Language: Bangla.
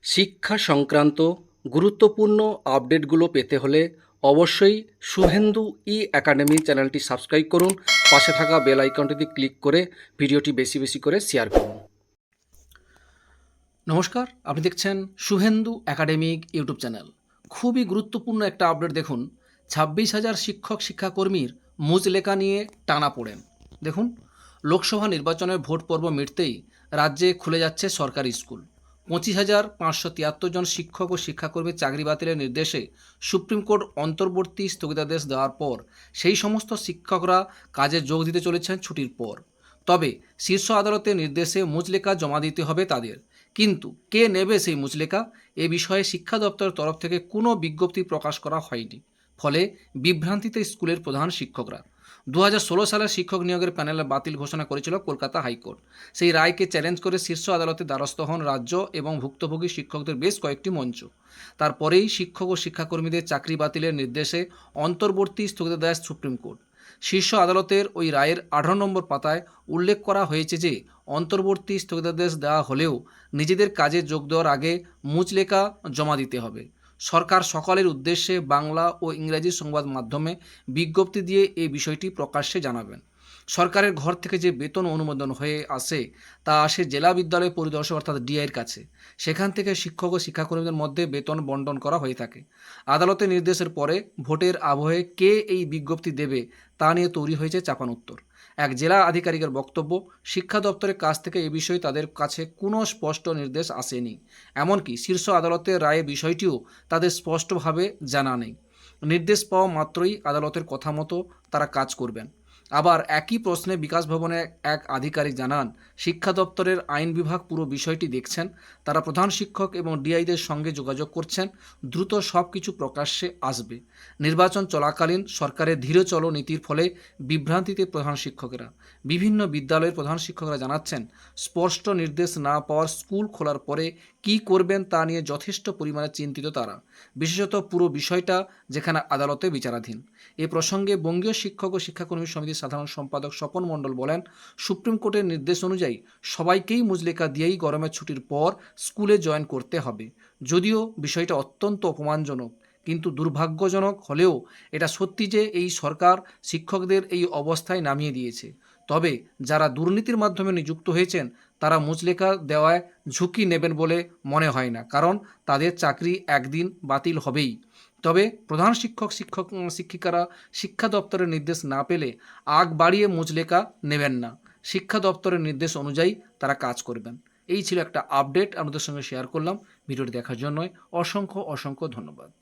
শিক্ষা সংক্রান্ত গুরুত্বপূর্ণ আপডেটগুলো পেতে হলে অবশ্যই শুভেন্দু ই একাডেমি চ্যানেলটি সাবস্ক্রাইব করুন। পাশে থাকা বেল আইকনটিতে ক্লিক করে ভিডিওটি বেশি বেশি করে শেয়ার করুন। নমস্কার, আপনি দেখছেন শুভেন্দু একাডেমিক ইউটিউব চ্যানেল। খুবই গুরুত্বপূর্ণ একটা আপডেট দেখুন। 26,000 শিক্ষক শিক্ষাকর্মীর মুচলেকা নিয়ে টানাপোড়েন। দেখুন, লোকসভা নির্বাচনের ভোট পর্ব মিটতেই রাজ্যে খুলে যাচ্ছে সরকারি স্কুল। 25,573 জন শিক্ষক ও শিক্ষাকর্মীর চাকরি বাতিলের নির্দেশে সুপ্রিম কোর্ট অন্তর্বর্তী স্থগিতাদেশ দেওয়ার পর সেই সমস্ত শিক্ষকরা কাজে যোগ দিতে চলেছেন ছুটির পর। তবে শীর্ষ আদালতের নির্দেশে মুচলেকা জমা দিতে হবে তাদের। কিন্তু কে নেবে সেই মুচলেকা, এ বিষয়ে শিক্ষা দপ্তরের তরফ থেকে কোনো বিজ্ঞপ্তি প্রকাশ করা হয়নি। ফলে বিভ্রান্তিতে স্কুলের প্রধান শিক্ষকরা। 2016 সালের শিক্ষক নিয়োগের প্যানেলে বাতিল ঘোষণা করেছিল কলকাতা হাইকোর্ট। সেই রায়কে চ্যালেঞ্জ করে শীর্ষ আদালতে দ্বারস্থ হন রাজ্য এবং ভুক্তভোগী শিক্ষকদের বেশ কয়েকটি মঞ্চ। তারপরেই শিক্ষক ও শিক্ষাকর্মীদের চাকরি বাতিলের নির্দেশে অন্তর্বর্তী স্থগিতাদেশ সুপ্রিম কোর্ট। শীর্ষ আদালতের ওই রায়ের 18 নম্বর পাতায় উল্লেখ করা হয়েছে যে অন্তর্বর্তী স্থগিতাদেশ দেওয়া হলেও নিজেদের কাজে যোগ দেওয়ার আগে মুচলেকা জমা দিতে হবে। সরকার সকলের উদ্দেশ্যে বাংলা ও ইংরেজি সংবাদ মাধ্যমে বিজ্ঞপ্তি দিয়ে এই বিষয়টি প্রকাশ্যে জানাবেন। সরকারের ঘর থেকে যে বেতন অনুমোদন হয়ে আসে তা আসে জেলা বিদ্যালয় পরিদর্শক অর্থাৎ ডিআইয়ের কাছে। সেখান থেকে শিক্ষক ও শিক্ষাকর্মীদের মধ্যে বেতন বন্টন করা হয়ে থাকে। আদালতের নির্দেশের পরে ভোটের আবহে কে এই বিজ্ঞপ্তি দেবে তা নিয়ে তৈরি হয়েছে চাপানোত্তর। এক জেলা আধিকারিকের বক্তব্য, শিক্ষা দপ্তরের কাছ থেকে এ বিষয়ে তাদের কাছে কোনো স্পষ্ট নির্দেশ আসেনি। এমনকি শীর্ষ আদালতের রায়ে বিষয়টিও তাদের স্পষ্টভাবে জানা নেই। নির্দেশ পাওয়া মাত্রই আদালতের কথা মতো তারা কাজ করবেন। আবার একই প্রশ্নে বিকাশ ভবনে এক আধিকারিক জানান, শিক্ষা দপ্তরের আইন বিভাগ পুরো বিষয়টি দেখছেন। তারা প্রধান শিক্ষক এবং ডিআইদের সঙ্গে যোগাযোগ করছেন। দ্রুত সব কিছু প্রকাশ্যে আসবে। নির্বাচন চলাকালীন সরকারের ধীর চলো নীতির ফলে বিভ্রান্তিতে প্রধান শিক্ষকেরা। বিভিন্ন বিদ্যালয়ের প্রধান শিক্ষকরা জানাচ্ছেন, স্পষ্ট নির্দেশ না পাওয়ার স্কুল খোলার পরে কী করবেন তা নিয়ে যথেষ্ট পরিমাণে চিন্তিত তারা, বিশেষত পুরো বিষয়টা যেখানে আদালতে বিচারাধীন। এ প্রসঙ্গে বঙ্গীয় শিক্ষক ও শিক্ষাকর্মী সমিতির সাধারণ সম্পাদক স্বপন মণ্ডল বলেন, সুপ্রিম কোর্টের নির্দেশ অনুযায়ী সবাইকেই মুচলেকা দিয়েই গরমের ছুটির পর স্কুলে জয়েন করতে হবে। যদিও বিষয়টা অত্যন্ত অপমানজনক, কিন্তু দুর্ভাগ্যজনক হলেও এটা সত্যি যে এই সরকার শিক্ষকদের এই অবস্থায় নামিয়ে দিয়েছে। তবে যারা দুর্নীতির মাধ্যমে নিযুক্ত হয়েছেন তারা মুচলেকা দেওয়ায় ঝুঁকি নেবেন বলে মনে হয় না, কারণ তাদের চাকরি একদিন বাতিল হবেই। তবে প্রধান শিক্ষিকারা শিক্ষা দপ্তরের নির্দেশ না পেলে আগ বাড়িয়ে মুচলেকা নেবেন না। শিক্ষা দপ্তরের নির্দেশ অনুযায়ী তারা কাজ করবেন। এই ছিল একটা আপডেট আপনাদের সঙ্গে শেয়ার করলাম। ভিডিওটি দেখার জন্য অসংখ্য অসংখ্য ধন্যবাদ।